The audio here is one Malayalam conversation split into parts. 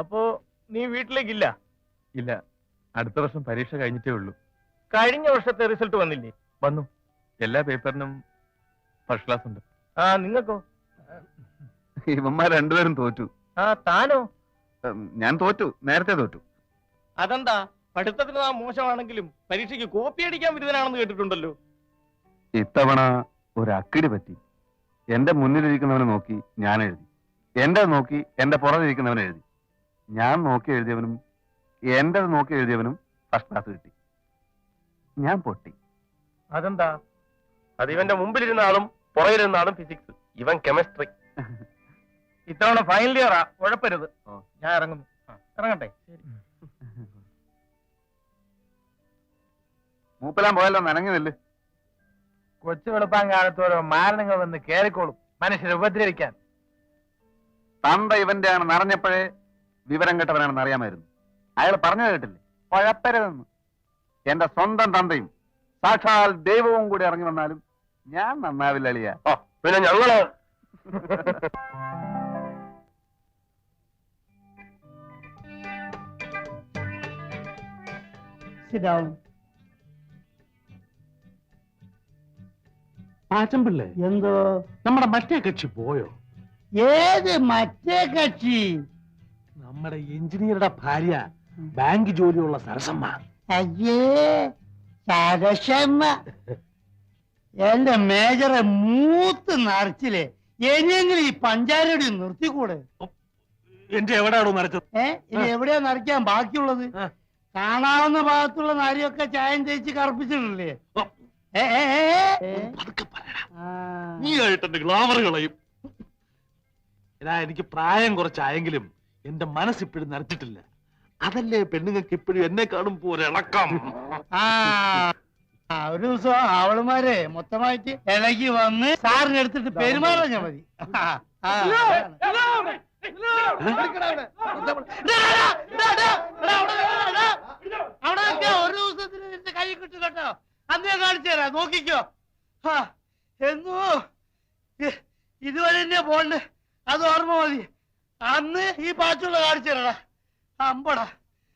അപ്പോ നീ വീട്ടിലേക്കില്ല? ഇല്ല, അടുത്ത വർഷം പരീക്ഷ കഴിഞ്ഞിട്ടേ ഉള്ളൂ. കഴിഞ്ഞ വർഷത്തെ റിസൾട്ട് വന്നില്ലേ? വന്നു. എല്ലാ പേപ്പറിനും ഫസ്റ്റ് ക്ലാസ് ഉണ്ട്. ആ, നിങ്ങൾക്കോ? ഇവന്മാർ രണ്ടുപേരും തോറ്റു. ആ, താനോ? ഞാൻ തോറ്റു, നേരത്തെ തോറ്റു. അതെന്താ? പഠിത്തത്തിന് നാം മോശമാണെങ്കിലും പരീക്ഷയ്ക്ക് കോപ്പി അടിക്കാൻ വിരുദ്ധനാണെന്ന് കേട്ടിട്ടുണ്ടല്ലോ. ഇത്തവണ ഒരു അക്കിടി പറ്റി. എന്റെ മുന്നിലിരിക്കുന്നവനെ നോക്കി ഞാൻ എഴുതി, എന്റെ നോക്കി എന്റെ പുറകിരിക്കുന്നവൻ എഴുതി. ഞാൻ നോക്കി എഴുതിയവനും എന്റെ നോക്കി എഴുതിയവനും ഫസ്റ്റ് ക്ലാസ് കിട്ടി. ഞാൻ പൊട്ടി. അതെന്താ? അത് ഇവന്റെ മുമ്പിലിരുന്ന ആളും പുറകിലിരുന്ന ആളും ഫിസിക്സ്, ഇവൻ കെമിസ്ട്രി. ഇത്തവണ ഫൈനൽ ഇയറാ, ഉഴപ്പരുത്. ഞാൻ ഇറങ്ങുന്നു. ഇറങ്ങട്ടെ? മൂപ്പലാൻ പോയല്ലോ, നനങ്ങുന്നില്ല. കൊച്ചു വെളുപ്പാൻ കാലത്തോരോ മാരണങ്ങൾ വന്ന് കേറിക്കോളും മനുഷ്യരെ ഉപദ്രവിക്കാൻ. തന്ത ഇവന്റെ ആണ് നിറഞ്ഞപ്പോഴേ വിവരം കെട്ടവനാണെന്ന് അറിയാമായിരുന്നു. അയാൾ പറഞ്ഞത് കേട്ടില്ലേ, കുഴപ്പരുതെന്ന്. എന്റെ സ്വന്തം തന്തയും സാക്ഷാൽ ദൈവവും കൂടി ഇറങ്ങി വന്നാലും ഞാൻ നന്നാവില്ല അളിയ. പിന്നെ ഞങ്ങള് ആച്ചമ്പിള്ളേ, എന്തോ നമ്മുടെ മറ്റേ കക്ഷി പോയോ? ഏത് മറ്റേ കക്ഷി? നമ്മുടെ എഞ്ചിനീയറുടെ ഭാര്യ, ബാങ്ക് ജോലിയുള്ള സരസമ്മ. അയ്യേ, സരസമ്മ എന്റെ മേജറെ മൂത്ത് നിറച്ചില്ലേ. ഇനിയെങ്കിലും ഈ പഞ്ചാരടി നിർത്തിക്കൂടെ? എന്റെ എവിടെയാണോ നരച്ചത്? ഇനി എവിടെയാ നിറയ്ക്കാൻ ബാക്കിയുള്ളത്? കാണാവുന്ന ഭാഗത്തുള്ള നാരിയൊക്കെ ചായം തേച്ച് കറുപ്പിച്ചിട്ടില്ലേ? നീ ആയിട്ട് എന്റെ ഗ്ലാമർ കളയും. എടാ, എനിക്ക് പ്രായം കുറച്ചായെങ്കിലും എന്റെ മനസ്സിപ്പോഴും നരച്ചിട്ടില്ല. അതല്ലേ പെണ്ണുങ്ങൾക്ക് ഇപ്പോഴും എന്നെ കാണുമ്പോ ഒരിളക്കം. ഒരു ദിവസം അവളുമാരെ മൊത്തമായിട്ട് ഇളകി വന്ന് സാറിന് എടുത്തിട്ട് പെരുമാറാൻ മതി. അവിടെ ഒരു ദിവസത്തിന് എന്റെ കൈ കിട്ടും കേട്ടോ. അന്ന് ഞാൻ കാണിച്ചു തരാം, നോക്കിക്കോ. എന്നോ ഇതുവരെ തന്നെ പോണ്ട്, അത് ഓർമ്മ മതി. അന്ന് ഈ പാച്ചുള്ള കാണിച്ചു തരടാ. അമ്പടാ,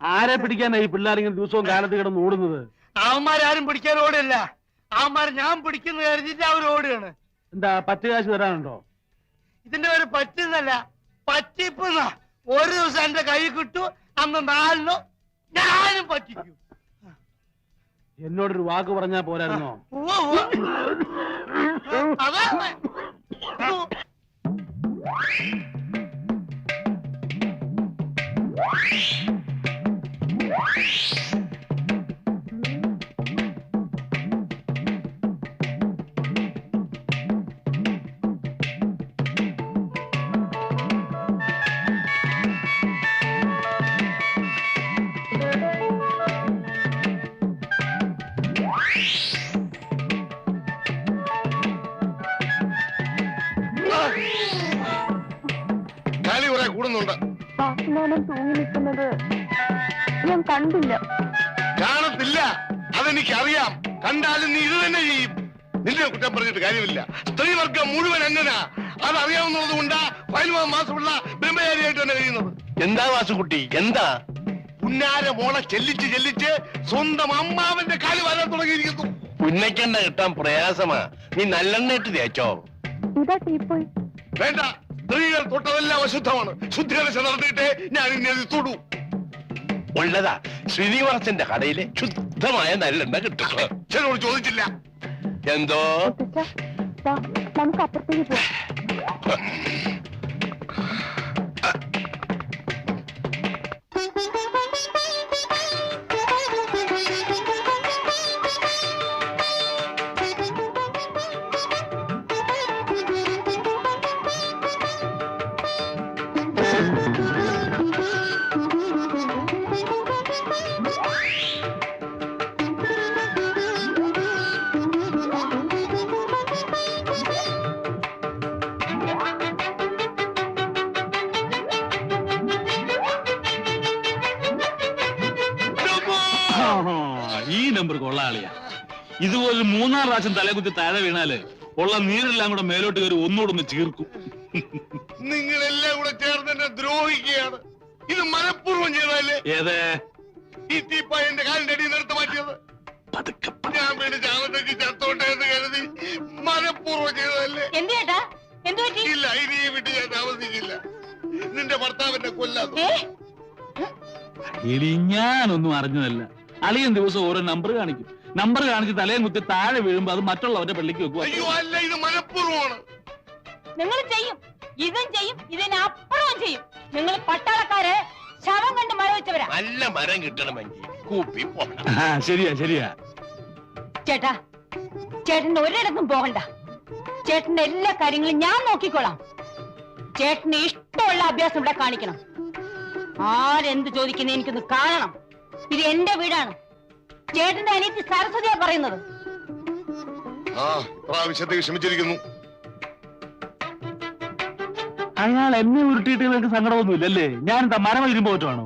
ആരെ പിടിക്കാനാ ഈ പിള്ളേരിങ്ങനെ ദിവസവും കാലത്ത് കിടന്ന് ഓടുന്നത്? അവന്മാരും പിടിക്കാൻ ഓടില്ല. അവന്മാർ ഞാൻ പിടിക്കുന്ന കരുതിട്ട് അവർ ഓടുകയാണ്. എന്താ, പത്ത് കാശ് തരാനുണ്ടോ? ഇതിന്റെ പേര് പറ്റുന്നല്ല, പറ്റിപ്പെന്ന. ഒരു ദിവസം എന്റെ കൈ കിട്ടു, അന്ന് 4 ഞാനും പറ്റിക്കും. എന്നോടൊരു വാക്ക് പറഞ്ഞാ പോരായിരുന്നോ? അതെ. തൂങ്ങി നിൽക്കുന്നത് ഞാൻ കണ്ടില്ല. കാണത്തില്ല, അതെനിക്കറിയാം. കണ്ടാലും നീ ഇത് തന്നെ ചെയ്യും. നിന്നെ കുറ്റം പറഞ്ഞിട്ട് കാര്യമില്ല. സ്ത്രീവർഗം മുഴുവൻ അങ്ങനെ. അതറിയാവുന്നത് കൊണ്ടാ 15 മാസമുള്ള ബ്രഹ്മചാരിയായിട്ട് തന്നെ കഴിയുന്നത്. എന്താ വാസുകുട്ടി, എന്താ? പുന്നാര മോളെ ചെല്ലിച്ച് ചെല്ലിച്ച് സ്വന്തം അമ്മാവന്റെ കാല് വരാൻ തുടങ്ങിയിരിക്കുന്നു. പുന്നയ്ക്കെണ്ണ കിട്ടാൻ പ്രയാസമാ. നീ നല്ലെണ്ണ ഇട്ട് തേച്ചോ? ഇതാ ടീപ്പോയി. വേണ്ട, സ്ത്രീകൾ തൊട്ടതെല്ലാം അശുദ്ധമാണ്. ശുദ്ധികലശ നടത്തിയിട്ടേ ഞാൻ ഇനി അത് തൊടൂ. ഉള്ളതാ, ശ്രീനിവാസന്റെ കടയിലെ ശുദ്ധമായ നല്ലെണ്ണ കിട്ടും. ചിലരോട് ചോദിച്ചില്ല. എന്തോ നമുക്ക് അപ്പുറത്തേക്ക് പോവാം. ഈ നമ്പർ കൊള്ളാളിയാ. ഇതുപോലെ 3-4 പ്രാവശ്യം തലകുത്തി താഴെ വീണാല് ഉള്ള നീരെല്ലാം കൂടെ മേലോട്ട് കയറി ഒന്നുകൂടെ ഒന്ന് ചീർക്കും. നിങ്ങളെല്ലാം കൂടെ ചേർന്ന് എന്നെ ദ്രോഹിക്കുകയാണ്. ഇത് മനഃപൂർവ്വം ചെയ്തതല്ലേ? ഏത് ഈ തീപ്പായ എന്റെ കാലിന്റെ അടിയിൽ നിർത്തി മാറ്റിയത് പതുക്കെ ഞാൻ വീട് ചാവത്തേക്ക് ചത്തോട്ടെ എന്ന് കരുതി മനഃപൂർവ്വം ചെയ്തതല്ലേ? എന്ത് ഇല്ല, ഇനി ഈ വീട്ടിൽ ഞാൻ താമസിക്കില്ല. നിന്റെ ഭർത്താവിനെ കൊല്ലാതെ. എടി ഞാനൊന്നും അറിഞ്ഞതല്ല. അളിയൻ ദിവസം ഓരോ നമ്പർ കാണിക്കും. നമ്പർ കാണിച്ച് തലയും കുത്തി താഴെ വീഴുമ്പോ അത് മറ്റുള്ളവരുടെ പള്ളിക്ക് വെക്കുക. അയ്യോ അല്ല, ഇത് മനഃപൂർവ്വമാണ്. നിങ്ങൾ ചെയ്യും, ഇതും ചെയ്യും, ഇതിനപ്പുറവും ചെയ്യും. നിങ്ങൾ പട്ടാളക്കാര് ശവം കണ്ട് മഴ വെച്ചവരാ. നല്ല മരം കിട്ടണമെങ്കിൽ കൂപ്പി പോകണം. ശരിയാ. ചേട്ടാ, ചേട്ടൻ ഒരിടത്തും പോകണ്ട. ചേട്ടന്റെ എല്ലാ കാര്യങ്ങളും ഞാൻ നോക്കിക്കോളാം. ചേട്ടന് ഇഷ്ടമുള്ള അഭ്യാസം ഇവിടെ കാണിക്കണം. ആരെന്ത് ചോദിക്കുന്ന എനിക്കൊന്ന് കാണണം. ഇത് എന്റെ വീടാണ്. ചേട്ടന്റെ അനിയത്തി സരസ്വതിയാ പറയുന്നത്. പ്രാവശ്യത്തേക്ക് ക്ഷമിച്ചിരിക്കുന്നു. അയാൾ എന്നെ ഉരുട്ടിയിട്ട് നിങ്ങൾക്ക് സങ്കടമൊന്നുമില്ലല്ലേ? ഞാൻ എന്താ മരം ഇരുമ്പോ പറ്റുവാണോ?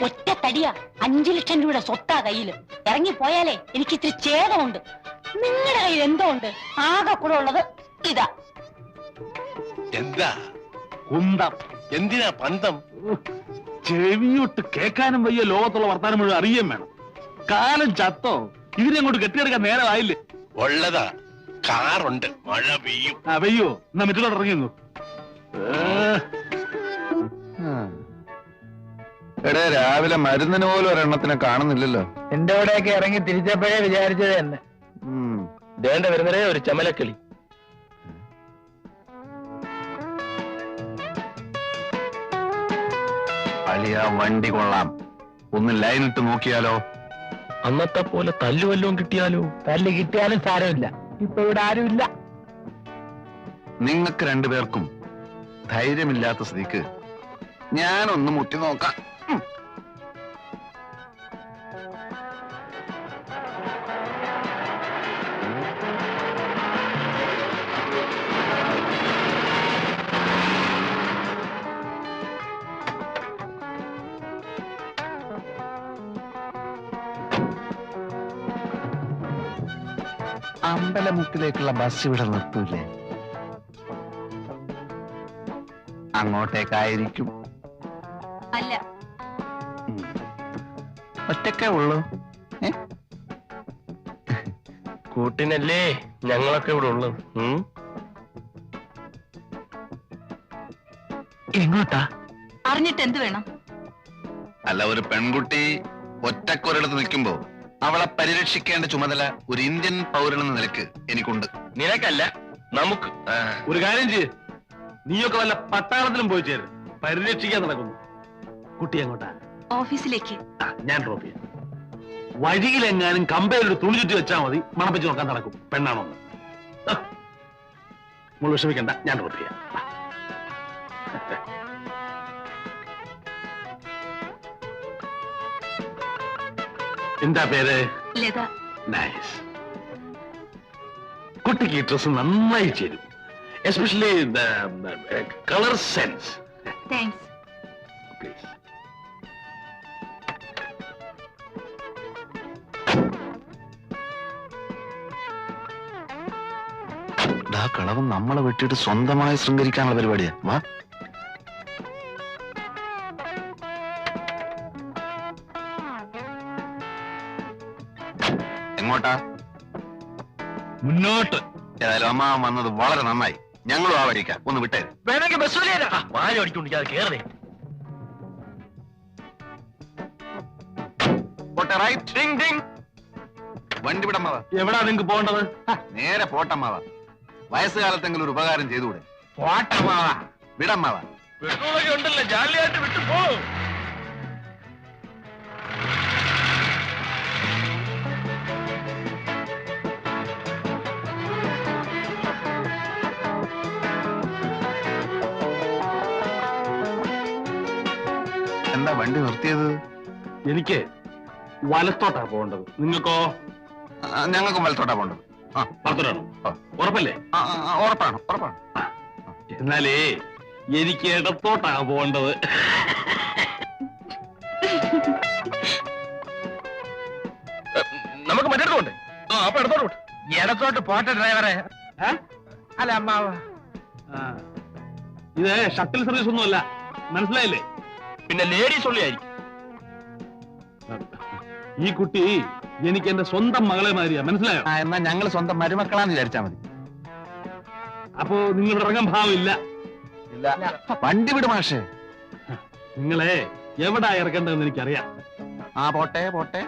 ഒറ്റ തടിയാ, 5 ലക്ഷം രൂപയുടെ സ്വത്താ കയ്യില്. ഇറങ്ങിപ്പോയാലേ എനിക്ക് ഇത്തിരി ഛേദമുണ്ട്. നിങ്ങളുടെ കയ്യിൽ എന്തോ ഉണ്ട്. ആകെ കൂടെ ഉള്ളത് ഇതാ. എന്താ കുന്തം. എന്തിനാ പന്തം? ചെവിയൊട്ട് കേൾക്കാനും വയ്യ. ലോകത്തുള്ള വർത്താനം മുഴുവൻ അറിയാൻ വേണം. കാലം ചത്തോ? ഇതിനെ അങ്ങോട്ട് കെട്ടിയെടുക്കാൻ നേരമായില്ലേ? ഉള്ളതാ, കാറുണ്ട്, മഴ പെയ്യും. വെയ്യോ? എന്നാ മറ്റുള്ളവർ ഇറങ്ങിന്നു. എടേ, രാവിലെ മരുന്നിന് പോലും ഒരെണ്ണത്തിനെ കാണുന്നില്ലല്ലോ. എന്റെ അവിടെയൊക്കെ ഇറങ്ങി തിരിച്ചപ്പോഴേ വിചാരിച്ചത് തന്നെ. ദേണ്ട വരുന്നതേ ഒരു ചമലക്കിളി. അളിയ, വണ്ടി കൊള്ളാം. ഒന്ന് ലൈൻ ഇട്ട് നോക്കിയാലോ? അന്നത്തെ പോലെ തല്ലുവല്ലോം കിട്ടിയാലോ? തല്ല് കിട്ടിയാലും സാരമില്ല. ഇപ്പൊ ഇവിടെ ആരുമില്ല. നിങ്ങൾക്ക് രണ്ടുപേർക്കും ധൈര്യമില്ലാത്ത സ്ഥിതിക്ക് ഞാനൊന്ന് മുട്ടി നോക്കാം. അമ്പലമുക്കിലേക്കുള്ള ബസ് ഇവിടെ നിർത്തൂലേ? അങ്ങോട്ടേക്കായിരിക്കും. അല്ല, ഒറ്റക്കേ ഉള്ളൂ. കൂട്ടിനല്ലേ ഞങ്ങളൊക്കെ ഇവിടെ ഉള്ളത്. എങ്ങോട്ടാ? അറിഞ്ഞിട്ട് എന്ത് വേണം? അല്ല, ഒരു പെൺകുട്ടി ഒറ്റക്കൊരിടത്ത് നിൽക്കുമ്പോ അവളെ പരിരക്ഷിക്കേണ്ട ചുമതല ഒരു ഇന്ത്യൻ പൗരനെന്ന നിലക്ക് എനിക്കുണ്ട്. നിനക്കല്ല, നമുക്ക്. ഒരു കാര്യം ചെയ്യ്, നീയൊക്കെ വല്ല പട്ടാളത്തിലും പോയി ചേര്. പരിരക്ഷിക്കാൻ നടക്കുന്നു. കുട്ടി എങ്ങോട്ടാ? ഓഫീസിലേക്ക്. ഞാൻ ഡ്രോപ്പ് ചെയ്യാം. വഴിയിലെങ്ങാനും കമ്പയിലൊരു തുണി ചുറ്റി വെച്ചാൽ മതി, മണപ്പിച്ച് നോക്കാൻ നടക്കും പെണ്ണാണോ. നമ്മൾ വിഷമിക്കണ്ട, ഞാൻ ഡ്രോപ്പ് ചെയ്യാം. എന്താ പേര്? ലത. നൈസ്. കുട്ടിക്ക് ഈ ഡ്രസ് നന്നായി ചേരും. Especially colour sense. Thanks. Please. കളവ് നമ്മളെ വെട്ടിയിട്ട് സ്വന്തമായി ശൃംഗരിക്കാനുള്ള പരിപാടിയാ. വാ. എങ്ങോട്ടാ? മുന്നോട്ട്. ഏതായാലും അമ്മ വന്നത് വളരെ നന്നായി. ഞങ്ങളും ആ വഴിക്കാം. ഒന്ന് വിട്ടേ. വേണമെങ്കിൽ ബസ് വാഴ അടിക്കൊണ്ടിരിക്കാതെ കേറേ. വണ്ടി വിടമ്മാവ. എവിടാ നിങ്ങക്ക് പോകേണ്ടത്? നേരെ പോട്ടമ്മാവ. വയസ്സുകാലത്തെങ്കിലും ഒരു ഉപകാരം ചെയ്തുകൂടെ? പോട്ടമാവ. വിടമ്മാവ. പെട്രോളൊക്കെ ഉണ്ടല്ലോ, ജാലിയായിട്ട് വിട്ടു പോ. എന്താ വണ്ടി നിർത്തിയത്? എനിക്ക് വലത്തോട്ടാ പോകേണ്ടത്. നിങ്ങൾക്കോ? ഞങ്ങൾക്കും വലത്തോട്ടാ പോകേണ്ടത്. വലത്തോട്ടാണോ? ഉറപ്പല്ലേ? ഉറപ്പാണ്, ഉറപ്പാണ്. എന്നാലേ എനിക്ക് ഇടത്തോട്ടാ പോകേണ്ടത്. നമുക്ക് മറ്റേടത്തോണ്ട്. അപ്പൊ ഇടത്തോട്ട്. ഇടത്തോട്ട് പോട്ടെ ഡ്രൈവറെ. അല്ല അമ്മാവ, ഇത് ഷട്ടിൽ സർവീസ് ഒന്നുമല്ല, മനസ്സിലായില്ലേ? പിന്നെ ലേഡീസ് ഉള്ളി ആയിരിക്കും. ഈ കുട്ടി എനിക്ക് എന്റെ സ്വന്തം മകളെ മാതിരിയാ, മനസ്സിലായോ? എന്നാ ഞങ്ങൾ സ്വന്തം മരുമക്കളാന്ന് വിചാരിച്ചാ മതി. അപ്പോ നിങ്ങൾ ഇറങ്ങാൻ ഭാവമില്ല. വണ്ടി വിട് മാഷേ. നിങ്ങളെ എവിടാ ഇറക്കേണ്ടതെന്ന് എനിക്കറിയാം. ആ പോട്ടെ പോട്ടെ.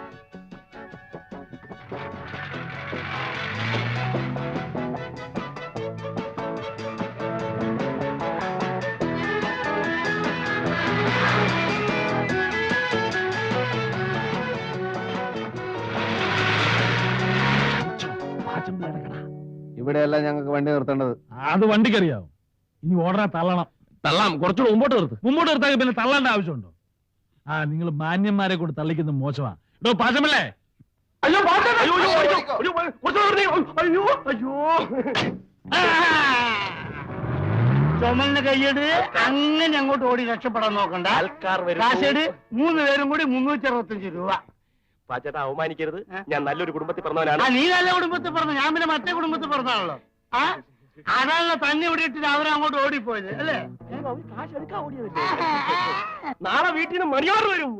ഇവിടെയല്ല ഞങ്ങൾക്ക് വണ്ടി നിർത്തേണ്ടത്. അത് വണ്ടിക്കറിയാവും. ഇനി ഓടനെ തള്ളണം. തള്ളാം, കുറച്ചുകൂടെ മുമ്പോട്ട് നിർത്ത്. മുമ്പോട്ട് നിർത്താൻ പിന്നെ തള്ളേണ്ട ആവശ്യമുണ്ടോ? നിങ്ങൾ മാന്യന്മാരെ കൊണ്ട് തള്ളിക്കുന്നത് മോശമാ. ഇടോ പാചമല്ലേ? അയ്യോ അയ്യോ അയ്യോ. ചുമലിന് കൈയ്യട്, അങ്ങനെ അങ്ങോട്ട് ഓടി രക്ഷപ്പെടാൻ നോക്കണ്ട. ആൾക്കാർ വരും. കാശേട് 3 പേരും കൂടി 365 രൂപ. പാച്ചേട്ടാ അവമാനിക്കരുത്. ഞാൻ നല്ലൊരു കുടുംബത്തിൽ ആ പറഞ്ഞവനാണ്. നീ നല്ല കുടുംബത്തിൽ പറഞ്ഞു, ഞാൻ പിന്നെ മറ്റേ കുടുംബത്തിൽ പറഞ്ഞാണല്ലോ. ആ അതാണല്ലോ തന്നെ ഇവിടെ ഇട്ടിട്ട് അവരങ്ങോട്ട് ഓടിപ്പോയത് അല്ലേ? നാളെ വീട്ടിൽ നിന്ന് മണിയോർ വരും.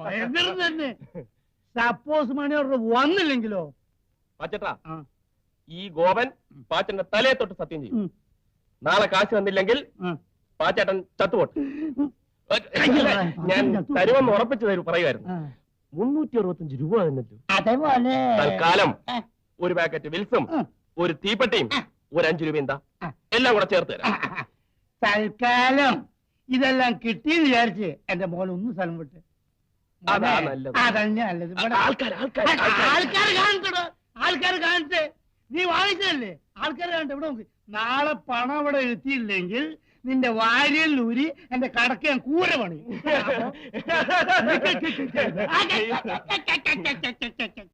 ഭയങ്കരം തന്നെ. സപ്പോസ് മണിയോർ വന്നില്ലെങ്കിലോ? പാച്ചേട്ടാ ആ. ഈ ഗോപൻ പാച്ചന്റെ തലയെ തൊട്ട് സത്യം ചെയ്യും. നാളെ കാശ് വന്നില്ലെങ്കിൽ പാച്ചേട്ടൻ ചത്തുപോട്ടെ. ഞാൻ തരുമെന്ന് ഉറപ്പിച്ചു തരും പറയുമായിരുന്നു. 365 രൂപ തന്നിട്ട് അതേപോലെ തൽക്കാലം ഒരു പാക്കറ്റ് വിൽസും ഒരു തീപ്പെട്ടിയും ഒരു 5 രൂപ എന്താ എല്ലാം കൂടെ ചേർത്ത് തരാം. തൽക്കാലം ഇതെല്ലാം കിട്ടിയെന്ന് വിചാരിച്ച് എന്റെ മോൻ ഒന്ന് സ്ഥലം വിട്ട്. അതാ നല്ലത്. അതന്നെ നല്ലത്. ആൾക്കാർ കാണട്ടോ, ആൾക്കാർ കാണട്ടെ. നീ വാങ്ങിച്ചതല്ലേ, ആൾക്കാർ കാണട്ടെ. ഇവിടെ നോക്ക്, നാളെ പണം ഇവിടെ എത്തിയില്ലെങ്കിൽ നിന്റെ വാരിയല്ലൂരി എന്റെ കടക്ക് ഞാൻ കൂര പണി.